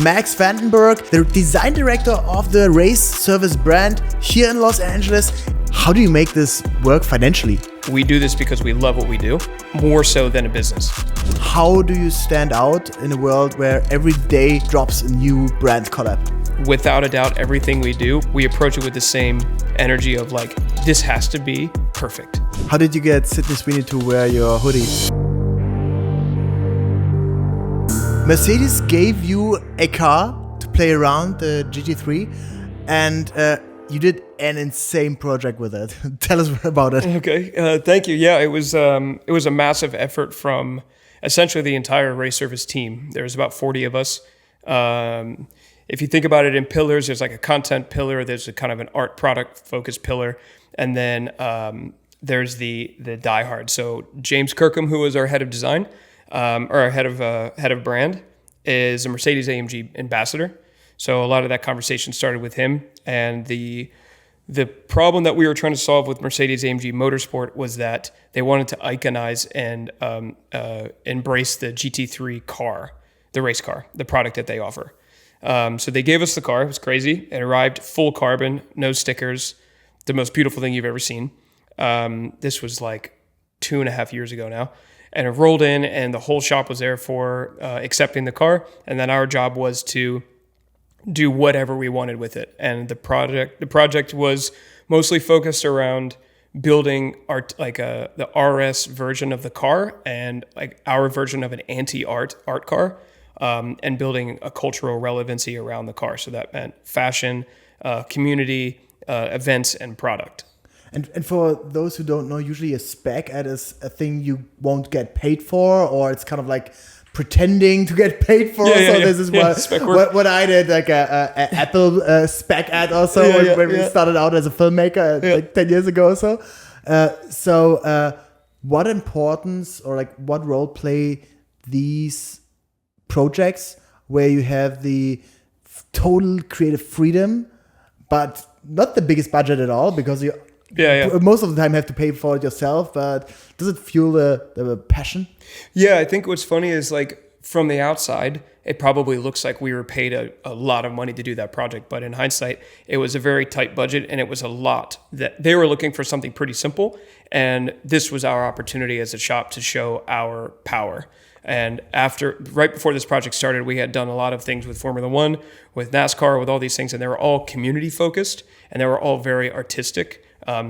Max Vandenberg, the design director of the race service brand here in Los Angeles. How do you make this work financially? We do this because we love what we do, more so than a business. How do you stand out in a world where every day drops a new brand collab? Without a doubt, everything we do, we approach it with the same energy of like, this has to be perfect. How did you get Sydney Sweeney to wear your hoodie? Mercedes gave you a car to play around, the GT3, and you did an insane project with it. Tell us about it. Okay, thank you. Yeah, it was a massive effort from essentially the entire race service team. There's about 40 of us. If you think about it in pillars, there's like a content pillar, there's a kind of an art product focused pillar, and then there's the diehard. So James Kirkham, who was our head of design, or our head of brand, is a Mercedes-AMG ambassador. So a lot of that conversation started with him, and the problem that we were trying to solve with Mercedes-AMG Motorsport was that they wanted to iconize and embrace the GT3 car, the race car, the product that they offer. So they gave us the car. It was crazy. It arrived full carbon, no stickers, the most beautiful thing you've ever seen. This was like 2.5 years ago now. And it rolled in, and the whole shop was there for accepting the car. And then our job was to do whatever we wanted with it. And the project was mostly focused around building the RS version of the car and like our version of an anti-art car. And building a cultural relevancy around the car. So that meant fashion, community, events, and product. And for those who don't know, usually a spec ad is a thing you won't get paid for, or it's kind of like pretending to get paid for. This is what I did, like a Apple spec ad also when we started out as a filmmaker like 10 years ago or so. What importance or like what role play these projects where you have the total creative freedom, but not the biggest budget at all, because you most of the time have to pay for it yourself, but does it fuel the passion? Yeah, I think what's funny is like from the outside, it probably looks like we were paid a lot of money to do that project, but in hindsight, it was a very tight budget, and it was a lot that they were looking for something pretty simple, and this was our opportunity as a shop to show our power. And right before this project started, we had done a lot of things with Formula One, with NASCAR, with all these things, and they were all community focused, and they were all very artistic,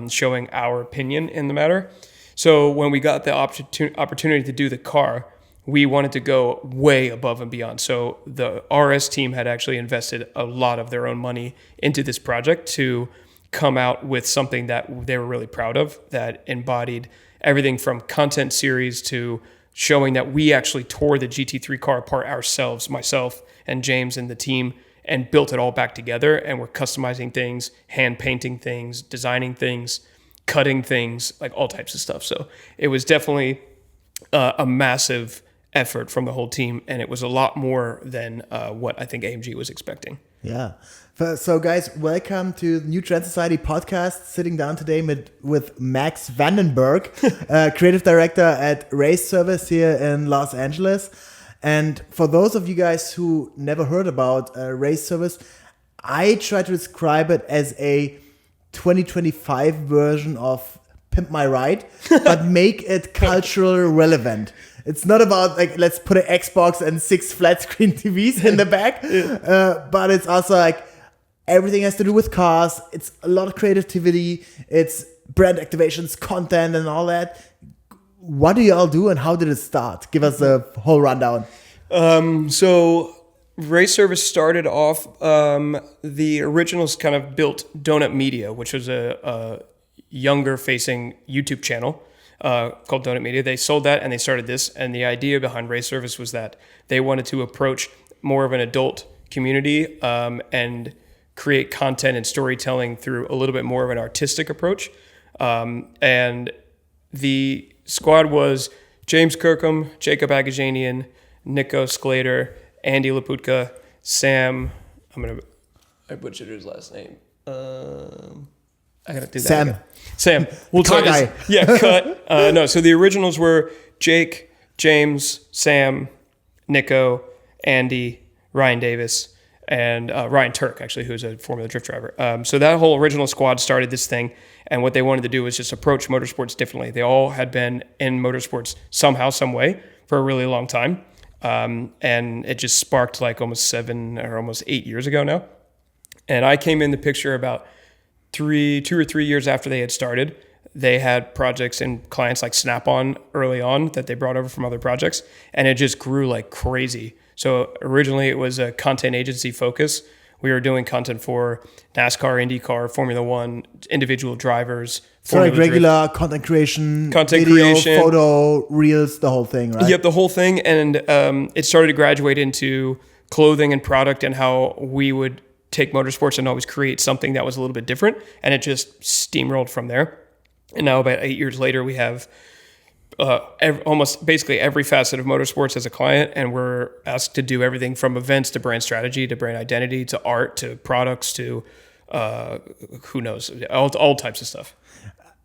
showing our opinion in the matter. So when we got the opportunity to do the car, we wanted to go way above and beyond. So the RS team had actually invested a lot of their own money into this project to come out with something that they were really proud of, that embodied everything from content series to showing that we actually tore the GT3 car apart ourselves, myself and James and the team, and built it all back together. And we're customizing things, hand painting things, designing things, cutting things, like all types of stuff. So it was definitely a massive effort from the whole team, and it was a lot more than what I think AMG was expecting. Yeah. So guys, welcome to the New Trend Society podcast. Sitting down today with Max Vandenberg, creative director at Race Service here in Los Angeles. And for those of you guys who never heard about Race Service, I try to describe it as a 2025 version of Pimp My Ride, but make it culturally relevant. It's not about like, let's put an Xbox and 6 flat screen TVs in the back, but it's also like everything has to do with cars. It's a lot of creativity. It's brand activations, content, and all that. What do you all do, and how did it start? Give us a whole rundown. So Race Service started off, the originals kind of built Donut Media, which was a younger facing YouTube channel called Donut Media. They sold that and they started this. And the idea behind Race Service was that they wanted to approach more of an adult community and create content and storytelling through a little bit more of an artistic approach. And the squad was James Kirkham, Jacob Agajanian, Nico Sclater, Andy Laputka, Sam. I butchered his last name. I gotta do that. Sam. We'll talk. Cut. No, so the originals were Jake, James, Sam, Nico, Andy, Ryan Davis, and Ryan Turk, actually, who's a Formula Drift driver. So that whole original squad started this thing, and what they wanted to do was just approach motorsports differently. They all had been in motorsports somehow, some way, for a really long time, and it just sparked like almost 7 or almost 8 years ago now. And I came in the picture about 2 or 3 years after they had started. They had projects and clients like Snap-on early on that they brought over from other projects, and it just grew like crazy. So originally it was a content agency focus. We were doing content for NASCAR, IndyCar, Formula One, individual drivers. So like regular content creation, photo, reels, the whole thing, right? Yep, the whole thing. And it started to graduate into clothing and product and how we would take motorsports and always create something that was a little bit different. And it just steamrolled from there. And now about 8 years later, we have almost basically every facet of motorsports as a client, and we're asked to do everything from events to brand strategy to brand identity to art to products to who knows, all types of stuff.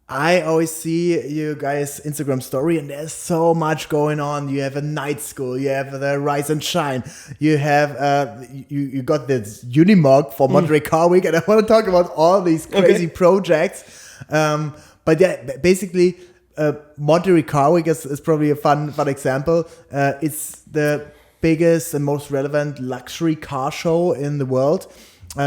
I always see you guys' Instagram story, and there's so much going on. You have a night school, you have the Rise and Shine, you have you got this Unimog for Monterey Car Week, and I want to talk about all these crazy projects. But yeah, basically. Monterey Car Week is probably a fun example. It's the biggest and most relevant luxury car show in the world,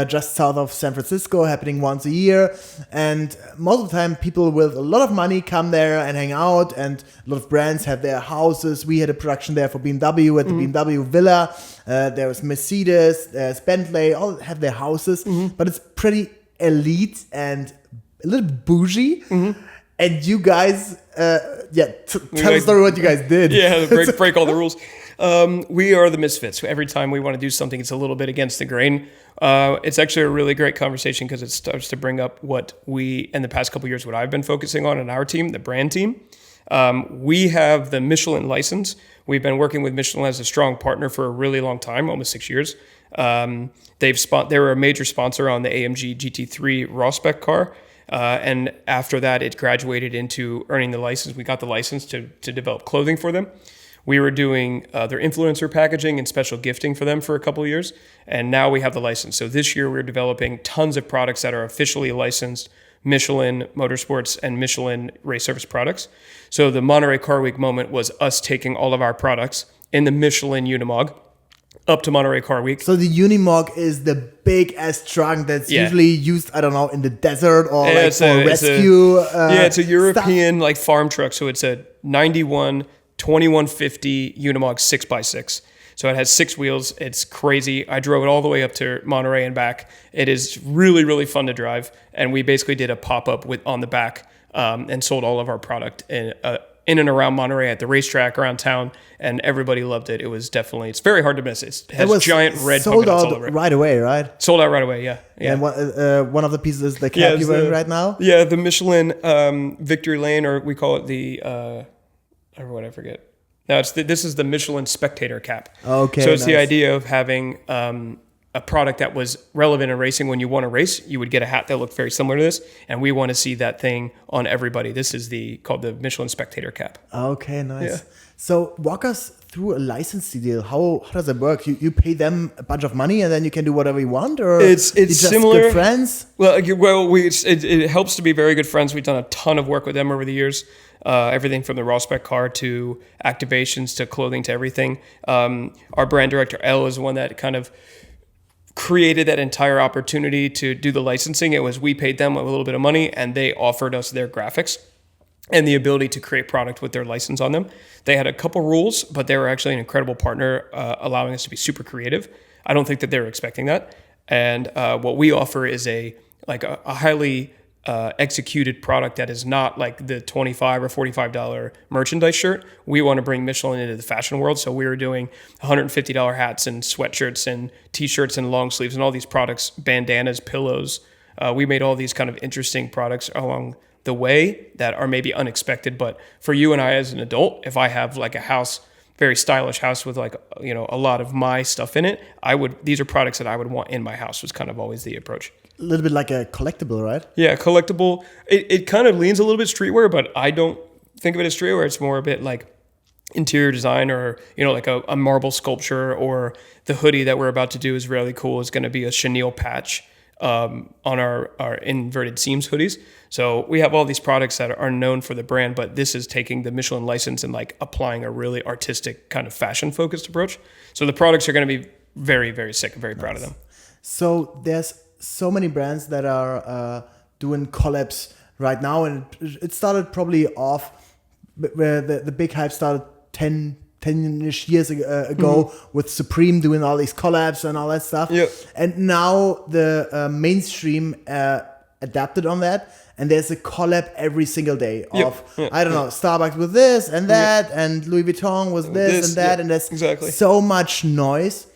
just south of San Francisco, happening once a year. And most of the time, people with a lot of money come there and hang out, and a lot of brands have their houses. We had a production there for BMW at the BMW Villa. There was Mercedes, there's Bentley, all have their houses, but it's pretty elite and a little bougie. And you guys, tell the story what you guys did. Yeah, break all the rules. We are the misfits. Every time we want to do something, it's a little bit against the grain. It's actually a really great conversation because it starts to bring up what we, in the past couple of years, what I've been focusing on in our team, the brand team. We have the Michelin license. We've been working with Michelin as a strong partner for a really long time, almost 6 years. They were a major sponsor on the AMG GT3 raw spec car. And after that, it graduated into earning the license. We got the license to develop clothing for them. We were doing their influencer packaging and special gifting for them for a couple of years. And now we have the license. So this year, we're developing tons of products that are officially licensed Michelin Motorsports and Michelin Race Service products. So the Monterey Car Week moment was us taking all of our products in the Michelin Unimog up to Monterey Car Week. So the Unimog is the big ass trunk that's usually used, I don't know, in the desert or for rescue. It's a European like farm truck. So it's a 91 2150 Unimog 6x6. So it has 6 wheels. It's crazy. I drove it all the way up to Monterey and back. It is really, really fun to drive. And we basically did a pop-up on the back and sold all of our product in and around Monterey at the racetrack around town, and everybody loved it. It's very hard to miss. It has giant red sold polka dots out all over it. Right away, right? Sold out right away, yeah. And one of the pieces is the cap you're wearing right now? Yeah, the Michelin Victory Lane, or we call it the, I forget. No, this is the Michelin Spectator cap. Okay, so it's the idea of having a product that was relevant in racing. When you want to race, you would get a hat that looked very similar to this, and we want to see that thing on everybody. This is called the Michelin Spectator cap. Okay, nice. Yeah. So walk us through a licensing deal. How does it work? You pay them a bunch of money and then you can do whatever you want, or it's just similar. Good friends? Well, it helps to be very good friends. We've done a ton of work with them over the years. Everything from the raw spec car to activations to clothing to everything. Our brand director Elle is one that kind of created that entire opportunity to do the licensing. It was we paid them a little bit of money and they offered us their graphics and the ability to create product with their license on them. They had a couple rules, but they were actually an incredible partner, allowing us to be super creative. I don't think that they were expecting that. And what we offer is a highly executed product that is not like the $25 or $45 merchandise shirt. We want to bring Michelin into the fashion world. So we were doing $150 hats and sweatshirts and t-shirts and long sleeves and all these products, bandanas, pillows. We made all these kind of interesting products along the way that are maybe unexpected. But for you and I as an adult, if I have like a house, very stylish house with a lot of my stuff in it, these are products that I would want in my house, was kind of always the approach. A little bit like a collectible, right? Yeah, collectible. It kind of leans a little bit streetwear, but I don't think of it as streetwear. It's more a bit like interior design, or like a marble sculpture, or the hoodie that we're about to do is really cool. It's going to be a chenille patch on our inverted seams hoodies. So we have all these products that are known for the brand, but this is taking the Michelin license and like applying a really artistic kind of fashion focused approach. So the products are going to be very, very sick. I'm very proud of them. So there's so many brands that are doing collabs right now, and it started probably off where the big hype started 10-ish years ago with Supreme doing all these collabs and all that stuff. Yep. And now the mainstream adapted on that, and there's a collab every single day of, I don't know, Starbucks with this and that, and Louis Vuitton with this and that, and there's so much noise.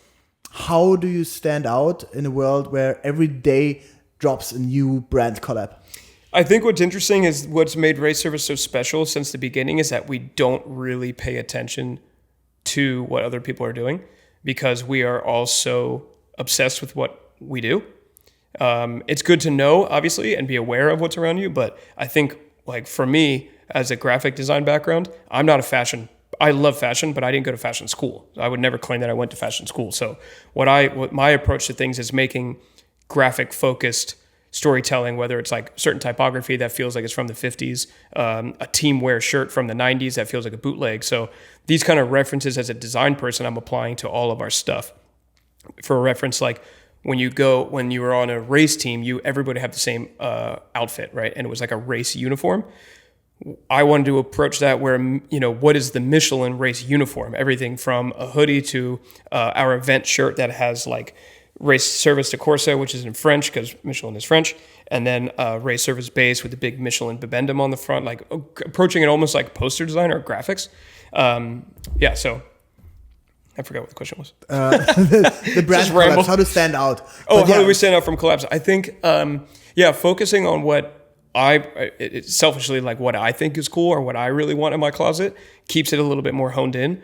How do you stand out in a world where every day drops a new brand collab? I think what's interesting is what's made Race Service so special since the beginning is that we don't really pay attention to what other people are doing, because we are all so obsessed with what we do. It's good to know, obviously, and be aware of what's around you. But I think, like, for me, as a graphic design background, I'm not a fashion. I love fashion, but I didn't go to fashion school. I would never claim that I went to fashion school. So what my approach to things is making graphic focused storytelling, whether it's like certain typography that feels like it's from the 50s, a team wear shirt from the 90s that feels like a bootleg. So these kind of references as a design person, I'm applying to all of our stuff. For a reference, like when you were on a race team, everybody had the same outfit, right? And it was like a race uniform. I wanted to approach that where, what is the Michelin race uniform? Everything from a hoodie to our event shirt that has like race service de Corsa, which is in French because Michelin is French, and then race service base with the big Michelin bibendum on the front, like approaching it almost like poster design or graphics. So I forgot what the question was. The brand collabs, how to stand out. How do we stand out from collabs? I think, focusing on what selfishly, like what I think is cool or what I really want in my closet, keeps it a little bit more honed in.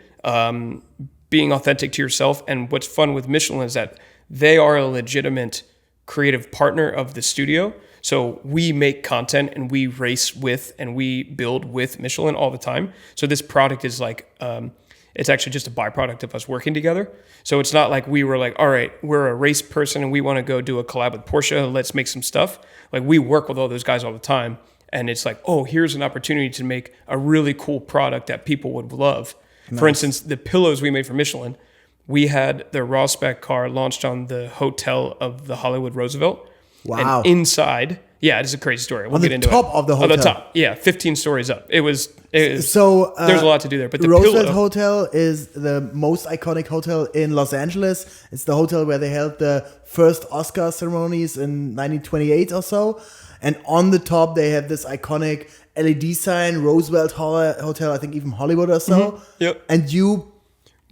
Being authentic to yourself. And what's fun with Michelin is that they are a legitimate creative partner of the studio. So we make content and we race with and we build with Michelin all the time. So this product is like, it's actually just a byproduct of us working together. So it's not like we were like, all right, we're a race person and we want to go do a collab with Porsche. Let's make some stuff. Like we work with all those guys all the time. And it's like, oh, here's an opportunity to make a really cool product that people would love. Nice. For instance, the pillows we made for Michelin, we had the raw spec car launched on the hotel of the Hollywood Roosevelt. Wow. And inside, it is a crazy story. We'll get into it. On the top of the hotel? On the top, 15 stories up. It was so there's a lot to do there. But the Roosevelt Hotel is the most iconic hotel in Los Angeles. It's the hotel where they held the first Oscar ceremonies in 1928 or so. And on the top, they have this iconic LED sign, Roosevelt Hotel, I think even Hollywood or so. Mm-hmm. Yep. And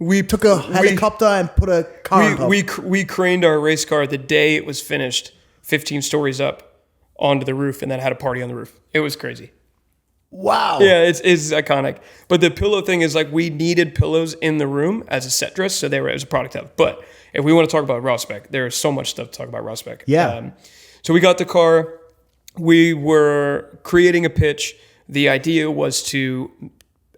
we took a helicopter and put a car on top. We craned our race car the day it was finished, 15 stories up onto the roof, and then had a party on the roof. It was crazy. Wow. Yeah, it's iconic. But the pillow thing is like we needed pillows in the room as a set dress, so they were as a product of. But if we want to talk about raw spec, there's so much stuff to talk about raw spec. Yeah. So we got the car. We were creating a pitch. The idea was to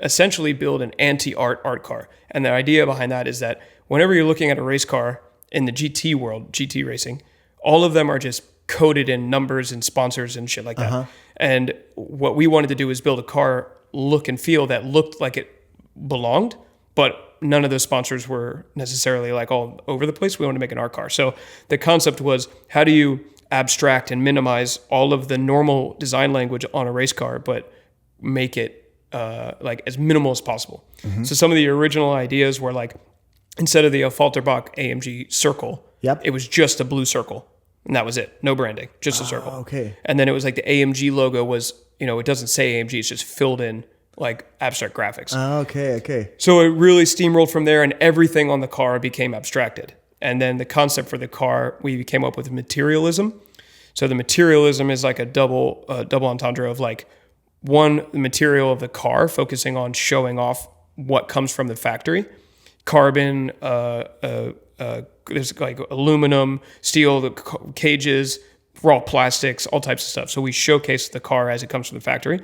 essentially build an anti-art art car. And the idea behind that is that whenever you're looking at a race car in the GT world, GT racing, all of them are just coded in numbers and sponsors and shit like that. Uh-huh. And what we wanted to do is build a car look and feel that looked like it belonged, but none of those sponsors were necessarily like all over the place. We wanted to make an art car. So the concept was, how do you abstract and minimize all of the normal design language on a race car, but make it like as minimal as possible. Mm-hmm. So some of the original ideas were like, instead of the Falterbach AMG circle, it was just a blue circle. And that was it. No branding, just a circle. Okay. And then it was like the AMG logo was, it doesn't say AMG, it's just filled in like abstract graphics. Okay. So it really steamrolled from there and everything on the car became abstracted. And then the concept for the car, we came up with materialism. So the materialism is like a double entendre of like, one, the material of the car, focusing on showing off what comes from the factory. Carbon, there's like aluminum, steel, the cages, raw plastics, all types of stuff. So we showcase the car as it comes from the factory.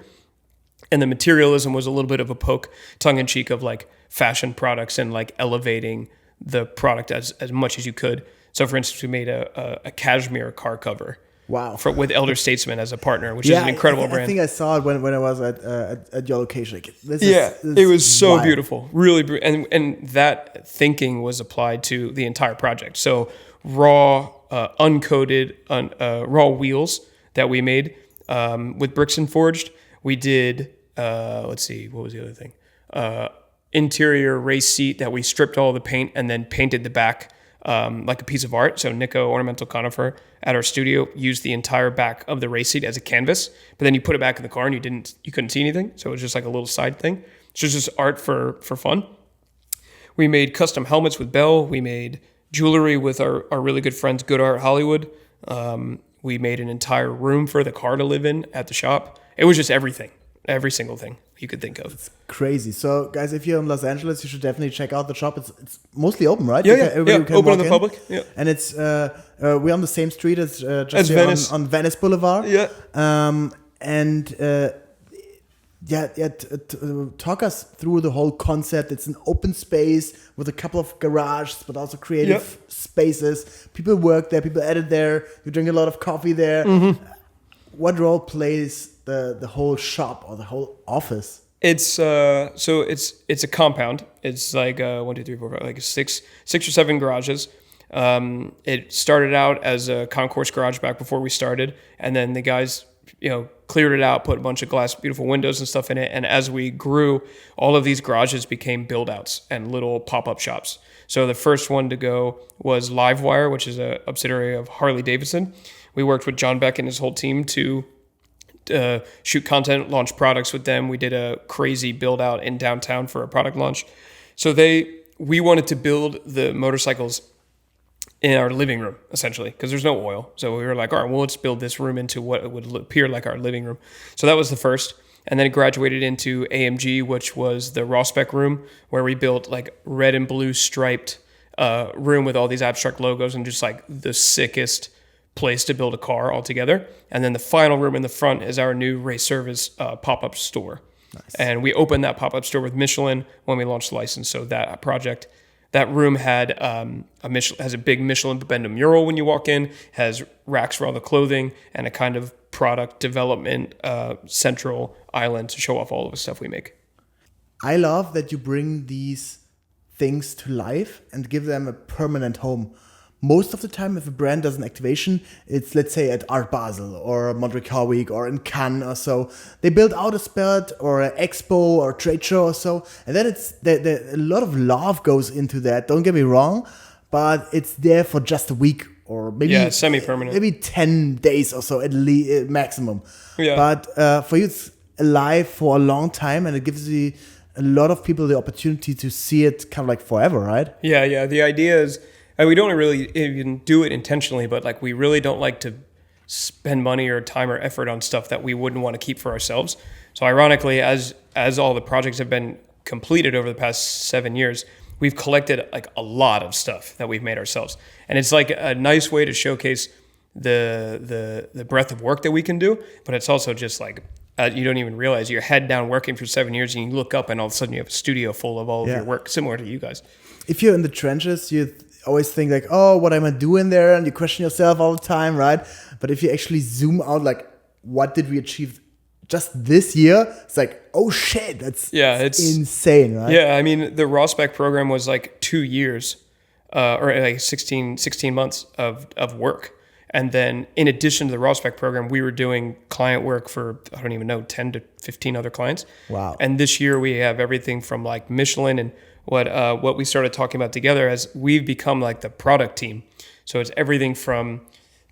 And the materialism was a little bit of a poke, tongue in cheek of like fashion products and like elevating the product as much as you could. So for instance, we made a cashmere car cover. Wow. With Elder Statesman as a partner, which is an incredible brand. I think I saw it when I was at your location. Like, It was so wild. beautiful, really, and that thinking was applied to the entire project. So raw, uncoated, raw wheels that we made with bricks and forged. We did. Let's see, what was the other thing? Interior race seat that we stripped all the paint and then painted the back like a piece of art. So Nico Ornamental Conifer at our studio used the entire back of the race seat as a canvas, but then you put it back in the car and you couldn't see anything. So it was just like a little side thing. So it's just art for fun. We made custom helmets with Bell. We made jewelry with our really good friends, Good Art Hollywood. We made an entire room for the car to live in at the shop. It was just everything, every single thing you could think of. It's crazy. So, guys, if you're in Los Angeles, you should definitely check out the shop. It's mostly open, right? Everybody can open to the public. Yeah, and it's we're on the same street as just as Venice. On Venice Boulevard. Yeah. Talk us through the whole concept. It's an open space with a couple of garages, but also creative spaces. People work there. People edit there. You drink a lot of coffee there. Mm-hmm. What role plays the whole shop or the whole office? It's it's a compound. It's like 1, 2, 3, 4, 5, like six or seven garages. It started out as a concourse garage back before we started, and then the guys, cleared it out, put a bunch of glass, beautiful windows and stuff in it. And as we grew, all of these garages became build-outs and little pop-up shops. So the first one to go was Livewire, which is a subsidiary of Harley Davidson. We worked with John Beck and his whole team to shoot content, launch products with them. We did a crazy build-out in downtown for a product launch. So we wanted to build the motorcycles in our living room, essentially, because there's no oil. So we were like, all right, well, let's build this room into what would appear like our living room. So that was the first. And then it graduated into AMG, which was the raw spec room, where we built like red and blue striped room with all these abstract logos and just like the sickest place to build a car altogether. And then the final room in the front is our new race service pop-up store. Nice. And we opened that pop-up store with Michelin when we launched the license. So that room had has a big Michelin Bibendum mural when you walk in, has racks for all the clothing, and a kind of product development central island to show off all of the stuff we make. I love that you bring these things to life and give them a permanent home. Most of the time, if a brand does an activation, it's, let's say, at Art Basel or Montreal Car Week or in Cannes or so. They build out a spot or an expo or trade show or so. And then a lot of love goes into that. Don't get me wrong, but it's there for just a week or maybe semi-permanent. Maybe 10 days or so at least maximum. Yeah. But for you, it's alive for a long time, and it gives you a lot of people the opportunity to see it kind of like forever, right? Yeah. The idea is, and we don't really even do it intentionally, but like we really don't like to spend money or time or effort on stuff that we wouldn't want to keep for ourselves. So ironically, as all the projects have been completed over the past 7 years, we've collected like a lot of stuff that we've made ourselves. And it's like a nice way to showcase the breadth of work that we can do, but it's also just like you don't even realize you're head down working for 7 years and you look up and all of a sudden you have a studio full of all of your work, similar to you guys. If you're in the trenches, you always think like, oh, what am I doing there? And you question yourself all the time, right? But if you actually zoom out, like, what did we achieve just this year? It's like, oh shit, that's insane, right? Yeah, I mean, the raw spec program was like 2 years or like 16 months of work. And then in addition to the raw spec program, we were doing client work for, I don't even know, 10 to 15 other clients. Wow. And this year we have everything from like Michelin and what we started talking about together as we've become like the product team. So it's everything from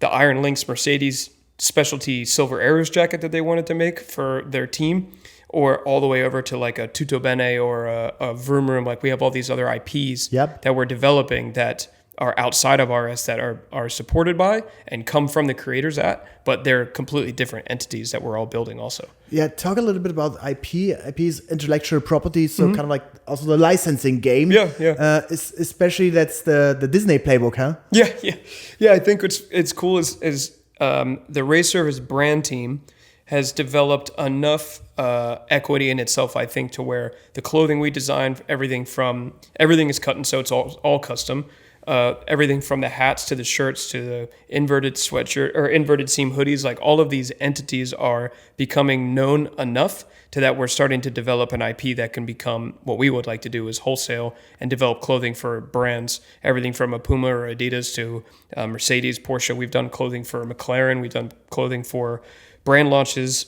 the Iron Lynx Mercedes specialty silver arrows jacket that they wanted to make for their team, or all the way over to like a Tutto Bene or a Vroom Room. Like we have all these other IPs that we're developing that are outside of RS that are supported by and come from the creators but they're completely different entities that we're all building also. Yeah, talk a little bit about IP. IP is intellectual property, so kind of like also the licensing game. Yeah. Especially that's the Disney playbook, huh? Yeah. I think it's cool is the Race Service brand team has developed enough equity in itself, I think, to where the clothing we design, everything is cut and sew, it's all custom. Everything from the hats to the shirts to the inverted sweatshirt or inverted seam hoodies, like all of these entities are becoming known enough to that we're starting to develop an IP that can become what we would like to do is wholesale and develop clothing for brands, everything from a Puma or Adidas to Mercedes, Porsche. We've done clothing for Michelin. We've done clothing for brand launches,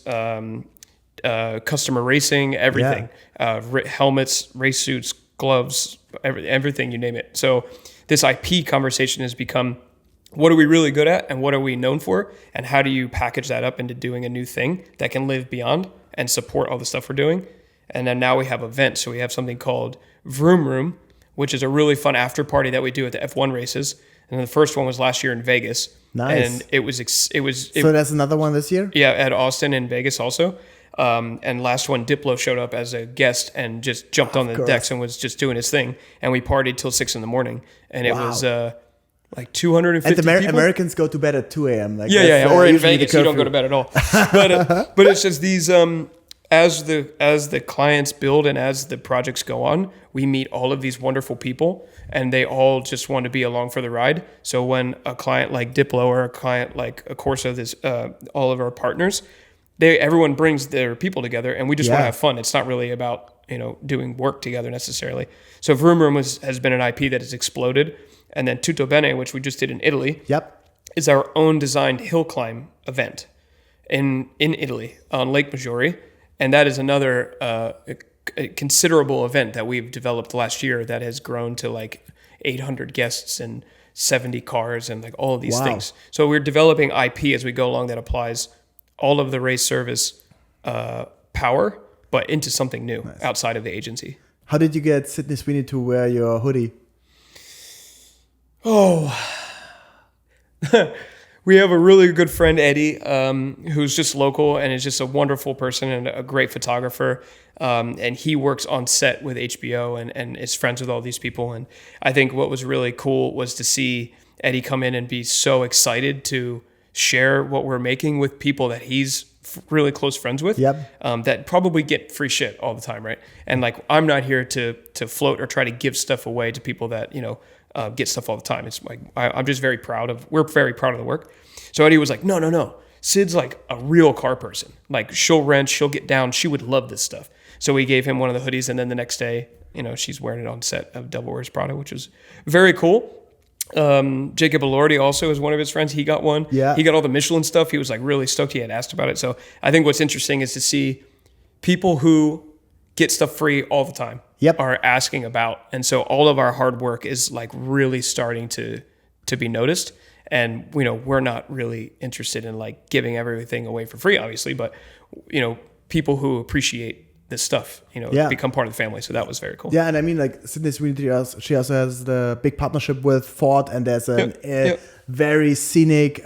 customer racing, everything, helmets, race suits, gloves, everything, you name it. So this IP conversation has become, what are we really good at and what are we known for? And how do you package that up into doing a new thing that can live beyond and support all the stuff we're doing? And then now we have events. So we have something called Vroom Room, which is a really fun after party that we do at the F1 races. And the first one was last year in Vegas. Nice. And it was so there's another one this year? Yeah, at Austin and Vegas also. And last one, Diplo showed up as a guest and just jumped on the decks and was just doing his thing. And we partied till 6 a.m. And it was like 250 and people. Americans go to bed at 2 a.m. Like Or in Vegas, you don't go to bed at all. But it's just these, as the clients build and as the projects go on, we meet all of these wonderful people and they all just want to be along for the ride. So when a client like Diplo or a client like a Corsa, all of our partners, everyone brings their people together and we just want to have fun. It's not really about, doing work together necessarily. So Vroom Room has been an IP that has exploded. And then Tutto Bene, which we just did in Italy, is our own designed hill climb event in Italy on Lake Maggiore. And that is another a considerable event that we've developed last year that has grown to like 800 guests and 70 cars and like all of these things. So we're developing IP as we go along that applies all of the race service power, but into something new outside of the agency. How did you get Sydney Sweeney to wear your hoodie? Oh, we have a really good friend, Eddie, who's just local and is just a wonderful person and a great photographer. And he works on set with HBO and is friends with all these people. And I think what was really cool was to see Eddie come in and be so excited to share what we're making with people that he's really close friends with, that probably get free shit all the time, right? And like, I'm not here to float or try to give stuff away to people that, get stuff all the time. It's like, we're very proud of the work. So Eddie was like, no. Sid's like a real car person. Like she'll wrench, she'll get down. She would love this stuff. So we gave him one of the hoodies. And then the next day, she's wearing it on set of Devil Wears Prada, which was very cool. Jacob Elordi also is one of his friends. He got one. Yeah. He got all the Michelin stuff. He was like really stoked. He had asked about it. So I think what's interesting is to see people who get stuff free all the time are asking about. And so all of our hard work is like really starting to be noticed. And, we're not really interested in like giving everything away for free, obviously, but, people who appreciate this stuff, become part of the family. So that was very cool. Yeah. And I mean, like Sydney Sweeney, she also has the big partnership with Ford and there's a very scenic,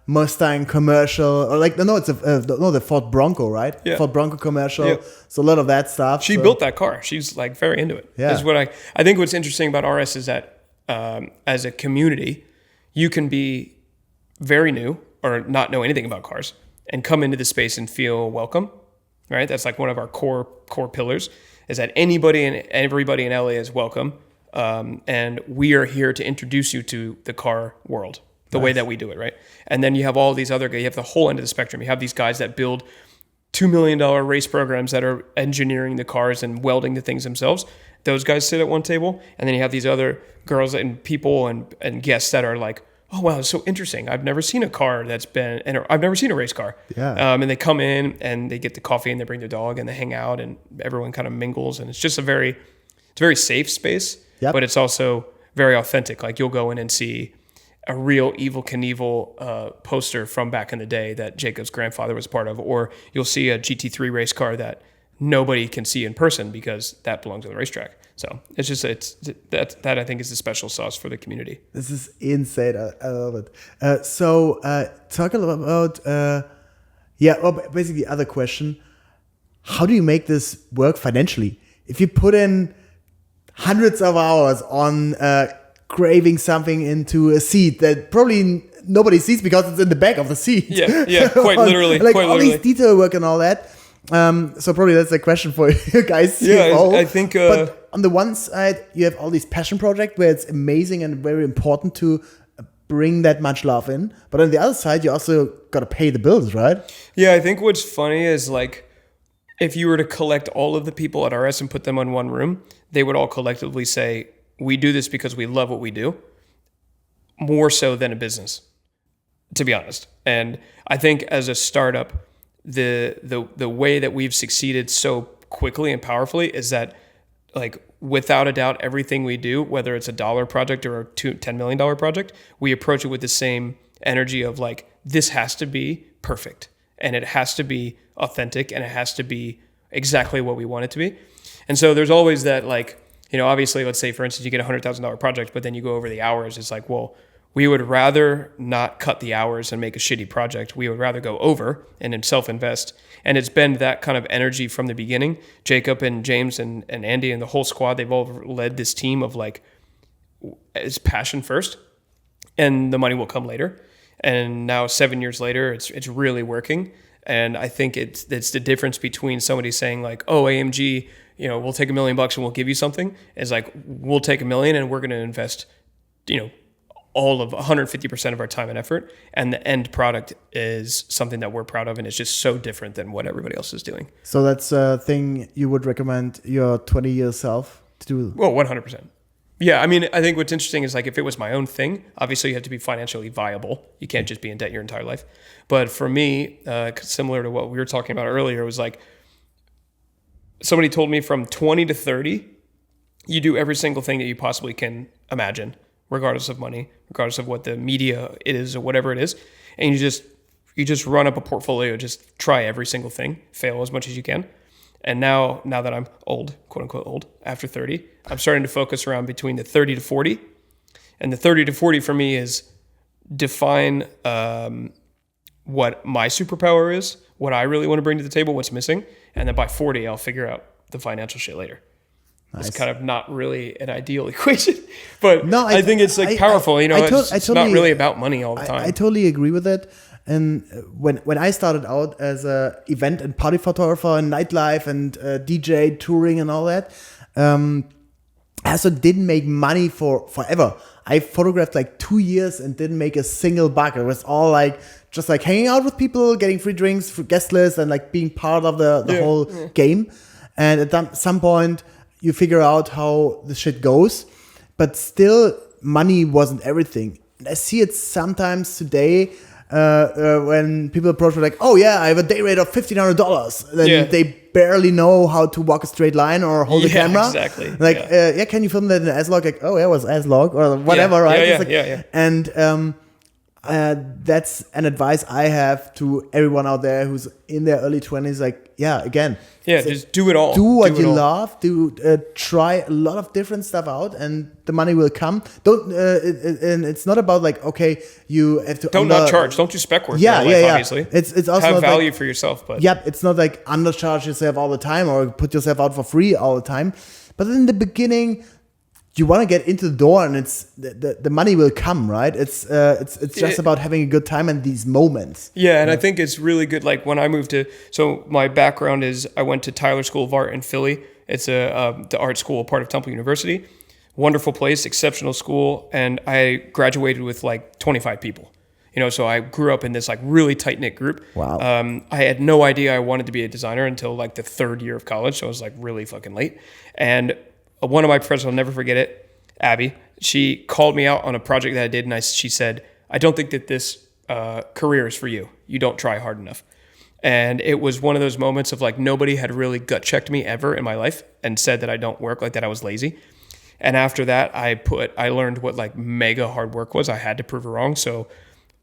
Mustang commercial, or like it's the Ford Bronco, right? Yeah. Ford Bronco commercial. Yeah. So a lot of that stuff. She built that car. She's like very into it. Yeah. Is what I think what's interesting about RS is that as a community, you can be very new or not know anything about cars and come into the space and feel welcome. Right? That's like one of our core pillars is that anybody and everybody in LA is welcome. And we are here to introduce you to the car world. The way that we do it, right? And then you have all these other guys. You have the whole end of the spectrum. You have these guys that build $2 million race programs that are engineering the cars and welding the things themselves. Those guys sit at one table. And then you have these other girls and people and guests that are like, oh, wow, it's so interesting. I've never seen a car I've never seen a race car. Yeah. And they come in and they get the coffee and they bring their dog and they hang out and everyone kind of mingles. And it's just a very safe space, but it's also very authentic. Like you'll go in and see a real Evel Knievel poster from back in the day that Jacob's grandfather was part of, or you'll see a GT3 race car that nobody can see in person because that belongs on the racetrack. So it's just that I think is the special sauce for the community. This is insane. I love it. So talk a little about basically other question. How do you make this work financially? If you put in hundreds of hours on craving something into a seat that probably nobody sees because it's in the back of the seat. Yeah, quite literally. Like quite all literally. these detail work and all that. So probably that's a question for you guys. Yeah, CFO. I think. But on the one side, you have all these passion projects where it's amazing and very important to bring that much love in. But on the other side, you also got to pay the bills, right? Yeah, I think what's funny is like, if you were to collect all of the people at RS and put them in one room, they would all collectively say, we do this because we love what we do, more so than a business, to be honest. And I think as a startup, the way that we've succeeded so quickly and powerfully is that, like, without a doubt, everything we do, whether it's a dollar project or a $10 million project, we approach it with the same energy of like, this has to be perfect and it has to be authentic and it has to be exactly what we want it to be. And so there's always that, like, you know, obviously, let's say, for instance, you get a $100,000 project, but then you go over the hours. It's like, well, we would rather not cut the hours and make a shitty project. We would rather go over and then self-invest. And it's been that kind of energy from the beginning. Jacob and James and Andy and the whole squad, they've all led this team of like, it's passion first and the money will come later. And now 7 years later, it's really working. And I think it's the difference between somebody saying like, oh, AMG, you know, we'll take $1 million and we'll give you something. It's like, we'll take $1 million and we're going to invest, you know, all of 150% of our time and effort, and the end product is something that we're proud of, and it's just so different than what everybody else is doing. So that's a thing you would recommend your 20-year self to do? Well, 100%. Yeah, I mean, I think what's interesting is like, if it was my own thing, obviously you have to be financially viable. You can't just be in debt your entire life. But for me, similar to what we were talking about earlier, it was like, somebody told me from 20 to 30, you do every single thing that you possibly can imagine, regardless of money, regardless of what the media it is or whatever it is. And you just run up a portfolio, just try every single thing, fail as much as you can. And now that I'm old, quote unquote old, after 30, I'm starting to focus around between the 30 to 40. And the 30 to 40 for me is define what my superpower is, what I really want to bring to the table, what's missing. And then by 40, I'll figure out the financial shit later. Nice. It's kind of not really an ideal equation, but no, I think it's like powerful. It's not really about money all the time. I totally agree with it. And when I started out as a event and party photographer and nightlife and DJ touring and all that, I also didn't make money for forever. I photographed like 2 years and didn't make a single buck. It was all like just like hanging out with people, getting free drinks, for guest lists, and like being part of the whole game. And at some point, you figure out how the shit goes, but still money wasn't everything. I see it sometimes today when people approach me like, oh yeah, I have a day rate of $1,500. Then they barely know how to walk a straight line or hold a camera. Exactly. Like, can you film that in S-Log? Like, oh yeah, it was S-Log or whatever, right? And that's an advice I have to everyone out there who's in their early 20s. Like, just do it all. Do what you love. Try a lot of different stuff out, and the money will come. And it's not about like, okay, you have to not charge. Don't do spec work. Obviously, it's also have value for yourself. But it's not like undercharge yourself all the time or put yourself out for free all the time. But in the beginning, you want to get into the door, and it's the money will come, right? It's just about having a good time and these moments. Yeah, and I think it's really good. Like when I moved so my background is I went to Tyler School of Art in Philly. It's the art school, part of Temple University. Wonderful place, exceptional school, and I graduated with like 25 people. So I grew up in this like really tight knit group. Wow. I had no idea I wanted to be a designer until like the third year of college. So I was like really fucking late, and one of my professors, I'll never forget it, Abby, she called me out on a project that I did, and she said, I don't think that this career is for you. You don't try hard enough. And it was one of those moments of like, nobody had really gut checked me ever in my life and said that I don't work, like that I was lazy. And after that, I learned what like mega hard work was. I had to prove it wrong. So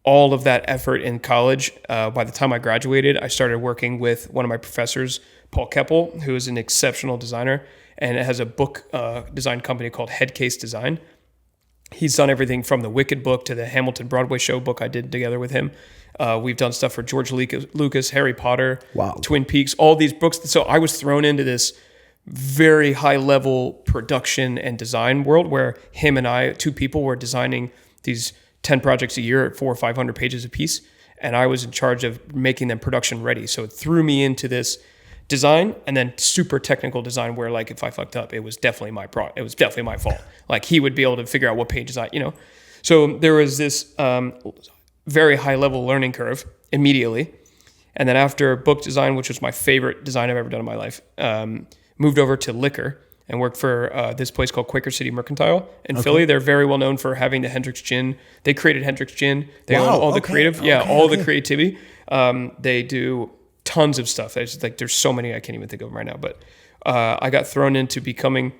all of that effort in college, by the time I graduated, I started working with one of my professors, Paul Keppel, who is an exceptional designer, and it has a book design company called Headcase Design. He's done everything from the Wicked book to the Hamilton Broadway show book I did together with him. We've done stuff for George Lucas, Harry Potter, Twin Peaks, all these books. So I was thrown into this very high level production and design world where him and I, two people, were designing these 10 projects a year at 400 or 500 pages a piece. And I was in charge of making them production ready. So it threw me into this design and then super technical design where like if I fucked up, it was definitely my fault. Like he would be able to figure out what pages So there was this very high level learning curve immediately. And then after book design, which was my favorite design I've ever done in my life, moved over to liquor and worked for this place called Quaker City Mercantile in Philly. They're very well known for having the Hendrix gin. They created Hendrix gin. They own all the creative, the creativity. They do tons of stuff. There's so many I can't even think of them right now. But I got thrown into becoming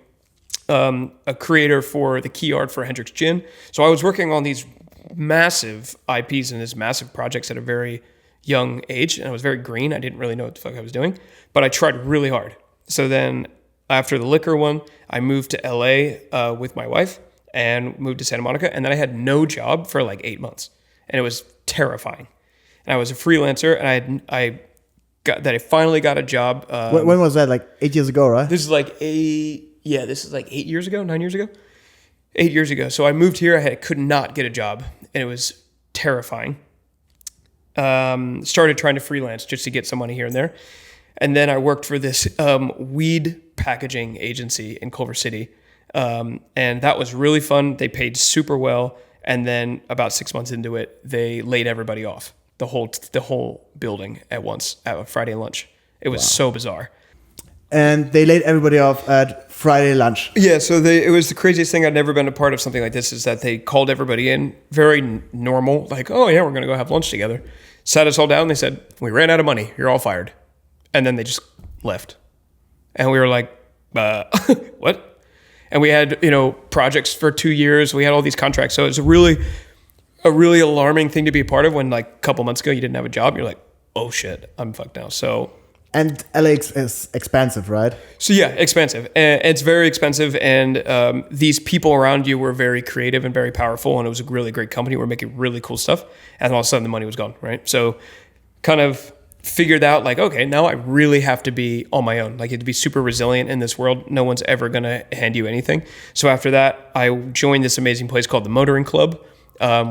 a creator for the key art for Hendrix gin. So I was working on these massive IPs and these massive projects at a very young age, and I was very green. I didn't really know what the fuck I was doing, but I tried really hard. So then after the liquor one, I moved to LA with my wife and moved to Santa Monica. And then I had no job for like 8 months, and it was terrifying. And I was a freelancer, and I finally got a job. When was that? Like 8 years ago, right? This is like 8 years ago, 9 years ago, 8 years ago. So I moved here. I could not get a job, and it was terrifying. Started trying to freelance just to get some money here and there. And then I worked for this weed packaging agency in Culver City. And that was really fun. They paid super well. And then about 6 months into it, they laid everybody off, the whole building at once at Friday lunch. It was so bizarre. And they laid everybody off at Friday lunch. Yeah, so it was the craziest thing. I'd never been a part of something like this, is that they called everybody in, very normal, like, oh yeah, we're going to go have lunch together. Sat us all down. They said, we ran out of money. You're all fired. And then they just left. And we were like, what? And we had, projects for 2 years. We had all these contracts. So it was a really alarming thing to be a part of when like a couple months ago you didn't have a job. You're like, oh shit, I'm fucked now. So. And LA is expensive, right? So yeah, expensive. And it's very expensive. And these people around you were very creative and very powerful. And it was a really great company. We're making really cool stuff. And all of a sudden the money was gone, right? So kind of figured out like, okay, now I really have to be on my own. Like you have to be super resilient in this world. No one's ever going to hand you anything. So after that, I joined this amazing place called the Motoring Club,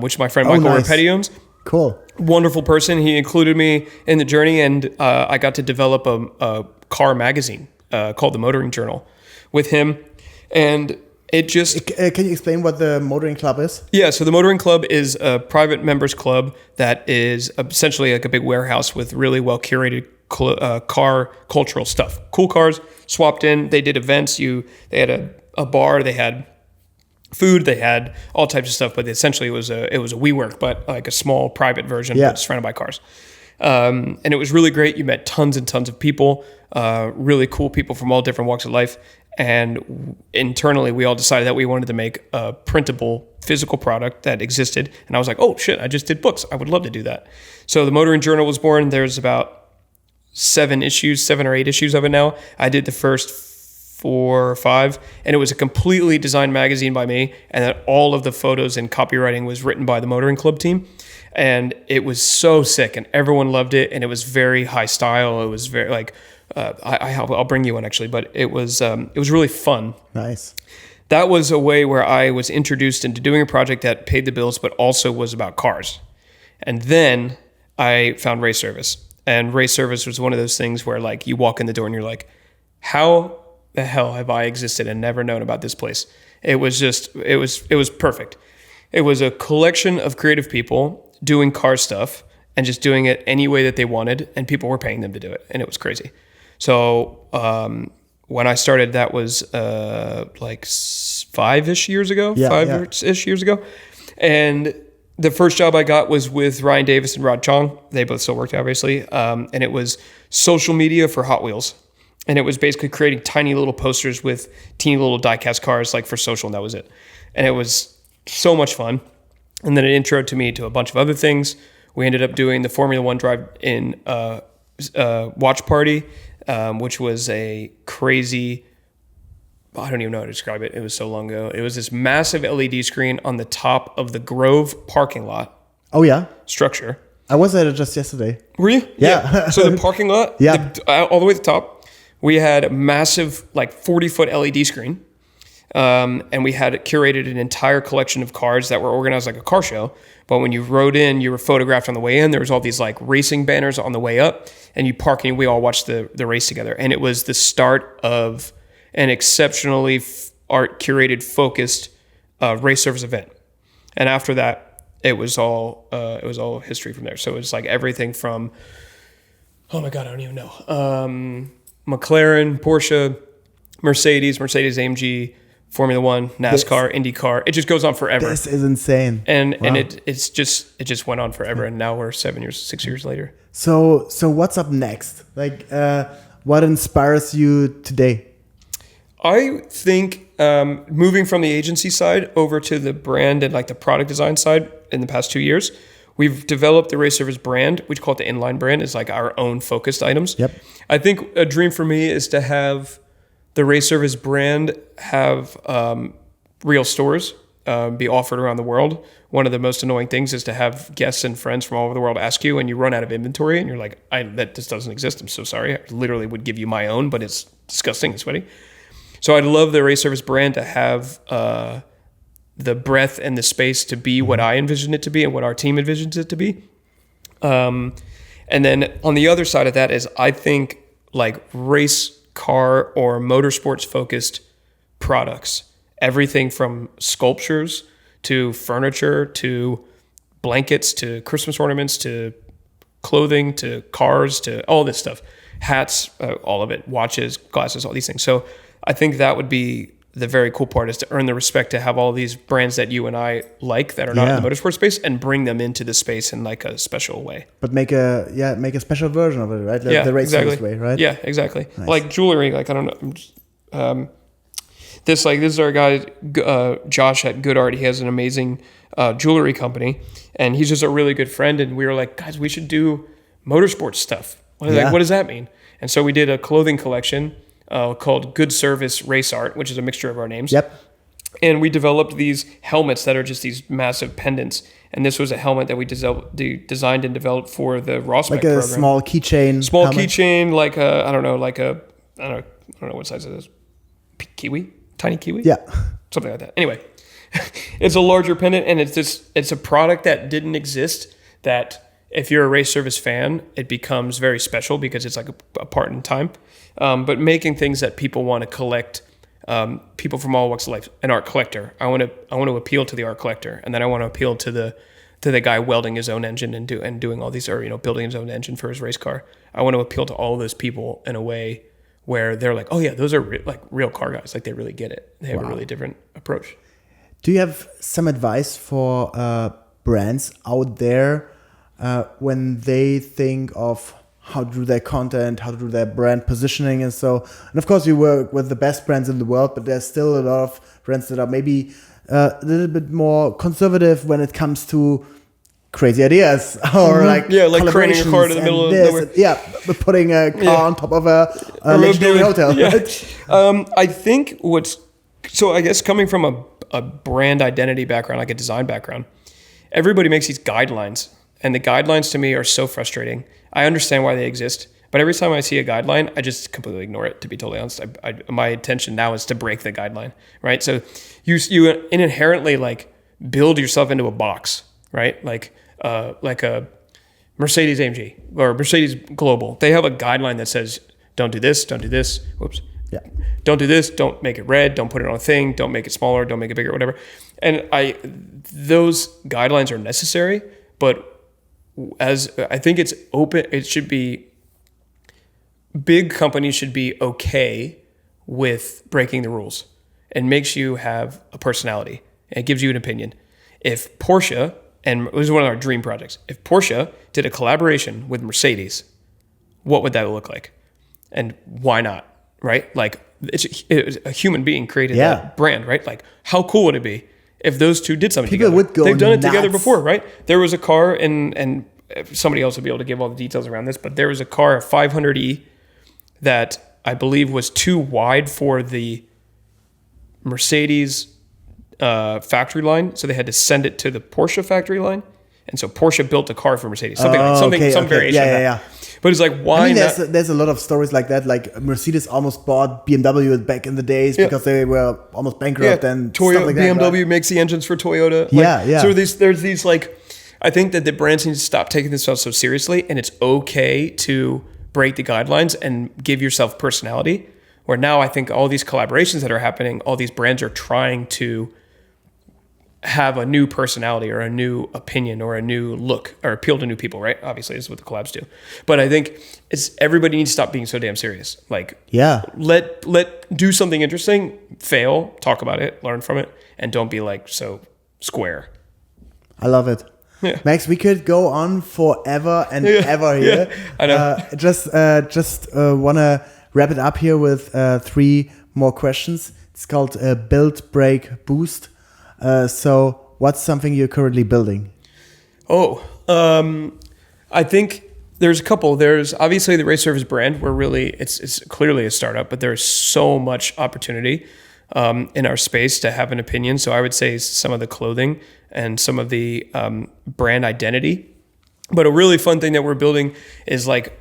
which my friend Michael Rapetti owns. Cool. Wonderful person. He included me in the journey, and I got to develop a car magazine called the Motoring Journal with him. And it just... Can you explain what the Motoring Club is? Yeah, so the Motoring Club is a private members club that is essentially like a big warehouse with really well curated car cultural stuff. Cool cars swapped in. They did events. They had a bar. They had food. They had all types of stuff, but essentially it was a WeWork, but like a small private version, but surrounded by cars. And it was really great. You met tons and tons of people, really cool people from all different walks of life. And internally, we all decided that we wanted to make a printable physical product that existed. And I was like, oh shit, I just did books. I would love to do that. So the Motoring Journal was born. There's about 7 or 8 issues of it now. I did the first 4 or 5, and it was a completely designed magazine by me. And then all of the photos and copywriting was written by the Motoring Club team. And it was so sick, and everyone loved it. And it was very high style. It was very like, I'll bring you one actually, but it was really fun. Nice. That was a way where I was introduced into doing a project that paid the bills, but also was about cars. And then I found Race Service, and Race Service was one of those things where like you walk in the door and you're like, how the hell have I existed and never known about this place? It was perfect. It was a collection of creative people doing car stuff and just doing it any way that they wanted, and people were paying them to do it, and it was crazy. So when I started, that was like 5-ish years ago, 5-ish years ago. And the first job I got was with Ryan Davis and Rod Chong. They both still worked, obviously. And it was social media for Hot Wheels. And it was basically creating tiny little posters with teeny little die-cast cars, like for social, and that was it. And it was so much fun. And then it introed to me to a bunch of other things. We ended up doing the Formula One drive-in watch party, which was a crazy, I don't even know how to describe it. It was so long ago. It was this massive LED screen on the top of the Grove parking lot. Oh, yeah? Structure. I was at it just yesterday. Were you? Yeah. So the parking lot, all the way to the top, we had a massive, like 40-foot LED screen. And we had curated an entire collection of cars that were organized like a car show. But when you rode in, you were photographed on the way in. There was all these like racing banners on the way up, and you park and we all watched the race together. And it was the start of an exceptionally art curated, focused race service event. And after that, it was all history from there. So it was like everything from, oh my God, I don't even know, McLaren, Porsche, Mercedes-AMG, Formula One, NASCAR, IndyCar. It just goes on forever. This is insane. And it just went on forever. And now we're 6 years later. So what's up next? Like, what inspires you today? I think moving from the agency side over to the brand and like the product design side in the past 2 years, we've developed the Race Service brand, which we call it the inline brand, is like our own focused items. Yep. I think a dream for me is to have the Race Service brand have real stores be offered around the world. One of the most annoying things is to have guests and friends from all over the world ask you, and you run out of inventory, and you're like, that just doesn't exist. I'm so sorry. I literally would give you my own, but it's disgusting and sweaty. So I'd love the Race Service brand to have the breadth and the space to be what I envision it to be and what our team envisions it to be. And then on the other side of that is I think like race car or motorsports focused products, everything from sculptures to furniture to blankets to Christmas ornaments to clothing to cars to all this stuff, hats, all of it, watches, glasses, all these things. So I think that would be the very cool part, is to earn the respect to have all these brands that you and I like that are not in the motorsport space and bring them into the space in like a special way. But make a special version of it, right? The race service way, right? Yeah, exactly. Nice. Like jewelry, like I don't know. This is our guy Josh at Good Art. He has an amazing jewelry company, and he's just a really good friend. And we were like, guys, we should do motorsport stuff. What does that mean? And so we did a clothing collection called Good Service Race Art, which is a mixture of our names. Yep. And we developed these helmets that are just these massive pendants. And this was a helmet that we designed and developed for the Rosberg program. Like a small keychain. Small keychain, like I don't know what size it is. Kiwi? Tiny kiwi? Yeah. Something like that. Anyway, it's a larger pendant, and it's a product that didn't exist, that if you're a Race Service fan, it becomes very special because it's like a part in time. But making things that people want to collect, people from all walks of life, an art collector. I want to appeal to the art collector, and then I want to appeal to the guy welding his own engine and doing all these, or building his own engine for his race car. I want to appeal to all of those people in a way where they're like, oh yeah, those are real car guys. Like they really get it. They have a really different approach. Do you have some advice for brands out there when they think of how to do their content, how to do their brand positioning and so? And of course, you work with the best brands in the world, but there's still a lot of brands that are maybe a little bit more conservative when it comes to crazy ideas or like creating a car in the middle of nowhere. But putting a car on top of a legendary hotel. Yeah. Right? I think I guess coming from a brand identity background, like a design background, everybody makes these guidelines, and the guidelines to me are so frustrating. I understand why they exist, but every time I see a guideline, I just completely ignore it, to be totally honest. My intention now is to break the guideline, right? So you inherently like build yourself into a box, right? Like a Mercedes-AMG or Mercedes Global. They have a guideline that says, don't do this, don't do this. Whoops. Yeah. Don't do this, don't make it red, don't put it on a thing, don't make it smaller, don't make it bigger, whatever. And those guidelines are necessary, but as I think it's open, it should be, big companies should be okay with breaking the rules. It makes you have a personality. It gives you an opinion. If Porsche, and this is one of our dream projects, if Porsche did a collaboration with Mercedes, what would that look like? And why not, right? Like it's a human being created that brand, right? Like how cool would it be if those two did something People together? Would go They've done nuts. it together before, right? There was a car, and somebody else would be able to give all the details around this, but there was a car, a 500e, that I believe was too wide for the Mercedes factory line, so they had to send it to the Porsche factory line, and so Porsche built a car for Mercedes, some variation of that. But it's like, why I mean, not? there's a lot of stories like that. Like Mercedes almost bought BMW back in the days because they were almost bankrupt and Toyota, stuff like that. BMW Right? makes the engines for Toyota. Yeah. So there's these like, I think that the brands need to stop taking themselves so seriously, and it's okay to break the guidelines and give yourself personality. Where now I think all these collaborations that are happening, all these brands are trying to have a new personality or a new opinion or a new look or appeal to new people, right? Obviously, this is what the collabs do. But I think everybody needs to stop being so damn serious. Like, let do something interesting, fail, talk about it, learn from it, and don't be like so square. I love it. Yeah. Max, we could go on forever and ever here. Yeah, I know. Just want to wrap it up here with 3 more questions. It's called Build, Break, Boost. So what's something you're currently building? I think there's a couple. There's obviously the Race Service brand where really it's clearly a startup, but there's so much opportunity in our space to have an opinion. So I would say some of the clothing and some of the brand identity. But a really fun thing that we're building is like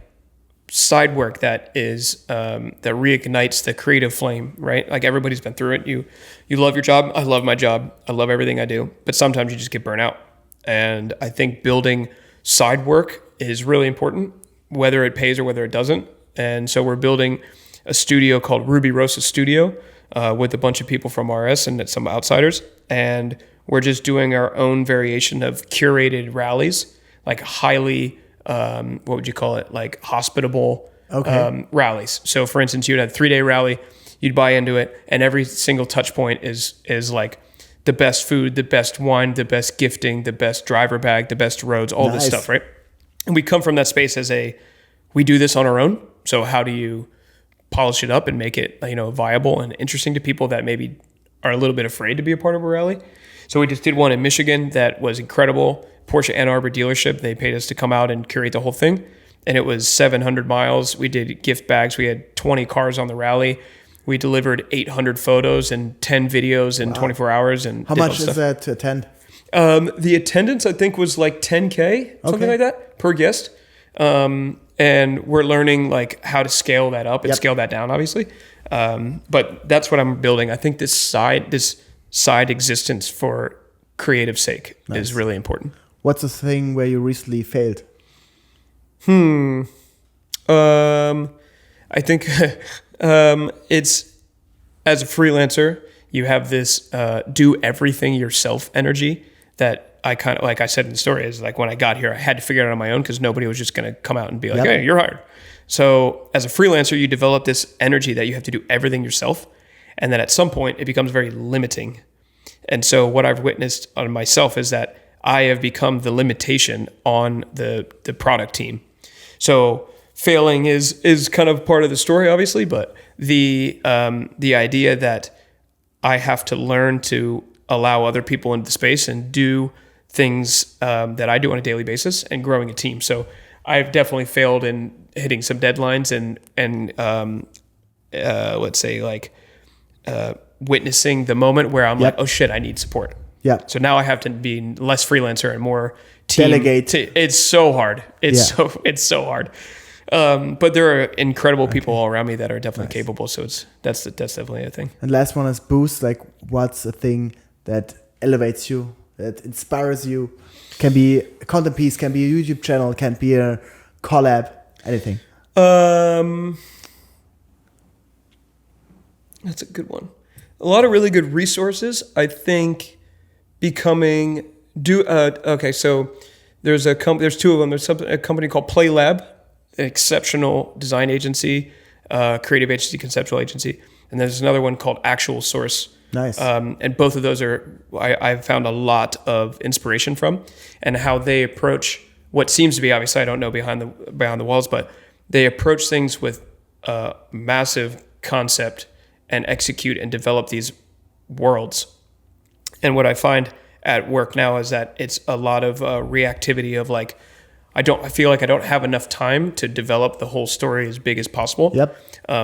side work that is that reignites the creative flame, right? Like everybody's been through it. You love your job. I love my job. I love everything I do. But sometimes you just get burnt out. And I think building side work is really important, whether it pays or whether it doesn't. And so we're building a studio called Ruby Rosa Studio with a bunch of people from RS and some outsiders. And we're just doing our own variation of curated rallies, like highly what would you call it? Like hospitable rallies. So for instance, you'd have a 3-day rally, you'd buy into it, and every single touch point is like the best food, the best wine, the best gifting, the best driver bag, the best roads, all this stuff, right? And we come from that space as we do this on our own. So how do you polish it up and make it, viable and interesting to people that maybe are a little bit afraid to be a part of a rally? So we just did one in Michigan that was incredible. Porsche Ann Arbor dealership, they paid us to come out and curate the whole thing. And it was 700 miles. We did gift bags. We had 20 cars on the rally. We delivered 800 photos and 10 videos in 24 hours. And how much is that to attend? The attendance, I think, was like 10K, something like that, per guest. And we're learning like how to scale that up and scale that down, obviously. But that's what I'm building. I think this side existence for creative sake is really important. What's the thing where you recently failed? I think it's, as a freelancer, you have this do everything yourself energy that I kind of, like I said in the story, is like when I got here, I had to figure it out on my own because nobody was just going to come out and be like, hey, you're hired. So as a freelancer, you develop this energy that you have to do everything yourself. And then at some point, it becomes very limiting. And so what I've witnessed on myself is that I have become the limitation on the product team. So failing is kind of part of the story, obviously, but the idea that I have to learn to allow other people into the space and do things that I do on a daily basis and growing a team. So I've definitely failed in hitting some deadlines and let's say like witnessing the moment where I'm like, oh shit, I need support. Yeah. So now I have to be less freelancer and more team. Delegate. It's so hard. It's so hard. But there are incredible people all around me that are definitely capable. So that's definitely a thing. And last one is boost. Like, what's a thing that elevates you, that inspires you? Can be a content piece, can be a YouTube channel, can be a collab, anything. That's a good one. A lot of really good resources. I think so there's two of them. There's a company called PlayLab, an exceptional design agency, creative agency, conceptual agency. And there's another one called Actual Source. Nice. And both of those I've found a lot of inspiration from, and how they approach what seems to be, obviously I don't know behind the walls, but they approach things with a massive concept and execute and develop these worlds. And what I find at work now is that it's a lot of reactivity of like, I feel like I don't have enough time to develop the whole story as big as possible. Yep.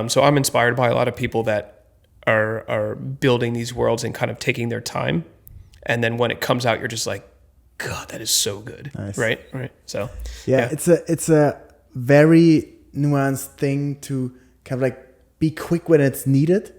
So I'm inspired by a lot of people that are building these worlds and kind of taking their time. And then when it comes out, you're just like, God, that is so good. Nice. Right. So yeah. It's a very nuanced thing to kind of like be quick when it's needed,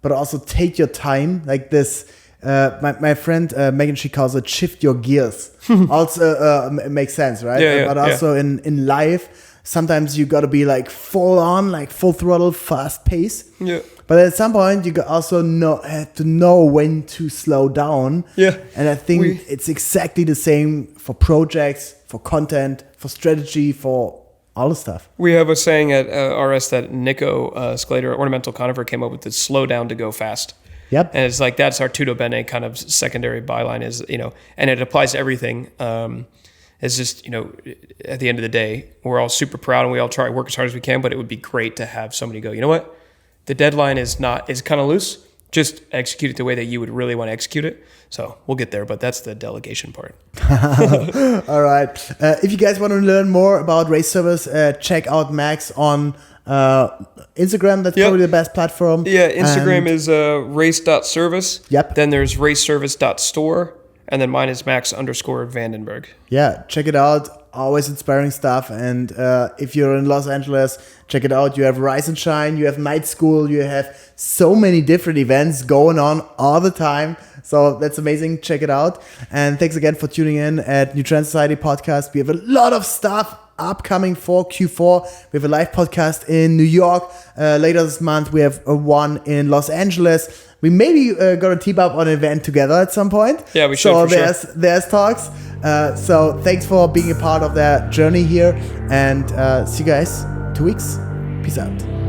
but also take your time. Like this, my friend Megan, she calls it shift your gears. Also it makes sense, right? But also in life, sometimes you got to be like full on, like full throttle, fast pace. Yeah. But at some point, you also have to know when to slow down. Yeah. And I think it's exactly the same for projects, for content, for strategy, for all the stuff. We have a saying at RS that Nico Sclater, Ornamental Conifer, came up with: the slow down to go fast. Yep. And it's like, that's our tutto bene kind of secondary byline is, and it applies to everything. It's just, at the end of the day, we're all super proud and we all try to work as hard as we can, but it would be great to have somebody go, you know what? The deadline is kind of loose. Just execute it the way that you would really want to execute it. So we'll get there, but that's the delegation part. All right. If you guys want to learn more about race service, check out Max on Instagram. That's probably the best platform. Yeah, Instagram is race.service. Yep. Then there's raceservice.store. And then mine is Max_Vandenberg. Yeah, check it out. Always inspiring stuff. And if you're in Los Angeles, check it out. You have Rise and Shine, you have Night School, you have so many different events going on all the time. So that's amazing. Check it out. And thanks again for tuning in at New Trend Society Podcast. We have a lot of stuff upcoming for Q4. We have a live podcast in New York. Later this month, we have one in Los Angeles. We maybe gonna team up on an event together at some point. Yeah, we should. So there's talks. So thanks for being a part of that journey here, and see you guys 2 weeks. Peace out.